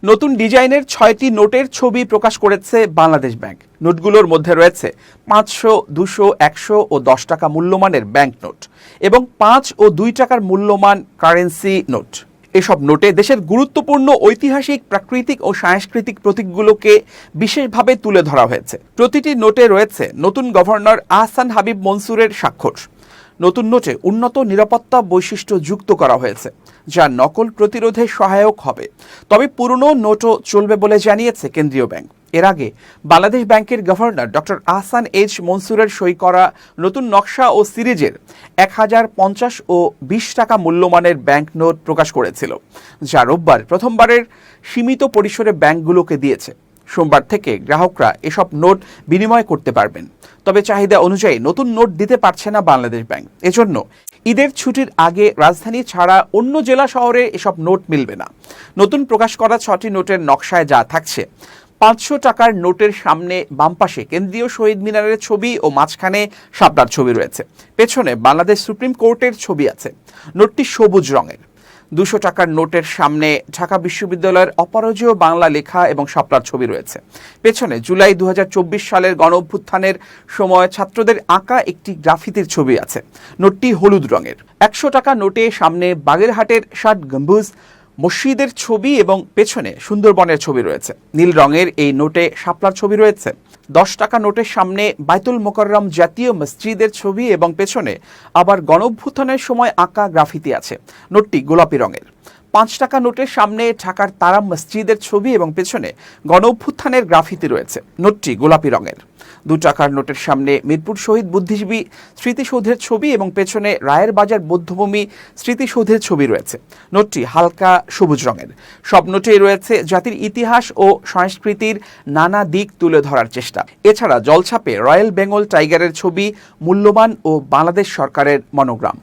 নতুন ডিজাইনের ৬টি নোটের ছবি প্রকাশ করেছে বাংলাদেশ ব্যাংক। নোটগুলোর মধ্যে রয়েছে ৫০০, ২০০, ১০০ ও ১০ টাকা মূল্যমানের ব্যাংক নোট এবং ৫ ও ২ টাকার মূল্যমান কারেন্সি নোট। এসব নোটে দেশের গুরুত্বপূর্ণ ঐতিহাসিক, প্রাকৃতিক ও সাংস্কৃতিক প্রতীকগুলোকে বিশেষভাবে তুলে ধরা হয়েছে। প্রতিটি নোটে রয়েছে নতুন গভর্নর আহসান হাবিব মনসুরের স্বাক্ষর। নতুন নোটে উন্নত নিরাপত্তা বৈশিষ্ট্য যুক্ত করা হয়েছে, যা নকল প্রতিরোধে সহায়ক হবে। তবে পুরনো নোটও চলবে বলে জানিয়েছে কেন্দ্রীয় ব্যাংক। এর আগে বাংলাদেশ ব্যাংকের গভর্নর ডক্টর আহসান এইচ মনসুরের সই করা নতুন নকশা ও সিরিজের ১০০০, ৫০ ও ২০ টাকা মূল্যমানের ব্যাংক নোট প্রকাশ করেছিল, যা রোববার প্রথমবারের সীমিত পরিসরে ব্যাংকগুলোকে দিয়েছে। সোমবার থেকে গ্রাহকরা এসব নোট বিনিময় করতে পারবেন। তবে চাহিদা অনুযায়ী নতুন নোট দিতে পারছে না বাংলাদেশ ব্যাংক। এজন্য ঈদের ছুটির আগে রাজধানী ছাড়া অন্য জেলা শহরে এসব নোট মিলবে না। নতুন প্রকাশ করা ৬টি নোটের নকশায় যা থাকছে: ৫০০ টাকার নোটের সামনে বাম পাশে কেন্দ্রীয় শহীদ মিনারের ছবি ও মাঝখানে শাপলার ছবি রয়েছে। পেছনে বাংলাদেশ সুপ্রিম কোর্টের ছবি আছে। নোটটি সবুজ রঙের। ২০০ টাকার নোটের সামনে ঢাকা বিশ্ববিদ্যালয়ের অপরাজেয় বাংলা লেখা এবং শাপলার ছবি রয়েছে। পেছনে জুলাই ২০২৪ সালের গণঅভ্যুত্থানের সময় ছাত্রদের আঁকা একটি গ্রাফিতির ছবি আছে। নোটটি হলুদ রঙের। ১০০ টাকা নোটে সামনে বাগেরহাটের ৬ গম্বুজ মসজিদের ছবি এবং পেছনে সুন্দরবনের ছবি রয়েছে। নীল রঙের এই নোটে শাপলার ছবি রয়েছে। ১০ টাকা নোটের সামনে বাইতুল মোকাররম জাতীয় মসজিদের ছবি এবং পেছনে আবার গণঅভ্যুত্থানের সময় আঁকা গ্রাফিতি আছে। নোটটি গোলাপি রঙের। ৫ টাকা নোটের সামনে ঢাকার তারা মসজিদের ছবি এবং পেছনে গণঅভ্যুত্থানের গ্রাফিতি রয়েছে। নোটটি গোলাপি রঙের। ২ টাকার নোটের সামনে মিরপুর শহীদ বুদ্ধিজীবী স্মৃতিসৌধের ছবি এবং পেছনে রায়ের বাজার বৌদ্ধভূমি স্মৃতিসৌধের ছবি রয়েছে। নোটটি হালকা সবুজ রঙের। সব নোটেই রয়েছে জাতির ইতিহাস ও সংস্কৃতির নানা দিক তুলে ধরার চেষ্টা। এছাড়া জলছাপে রয়্যাল বেঙ্গল টাইগারের ছবি, মূল্যবান ও বাংলাদেশ সরকারের মনোগ্রাম।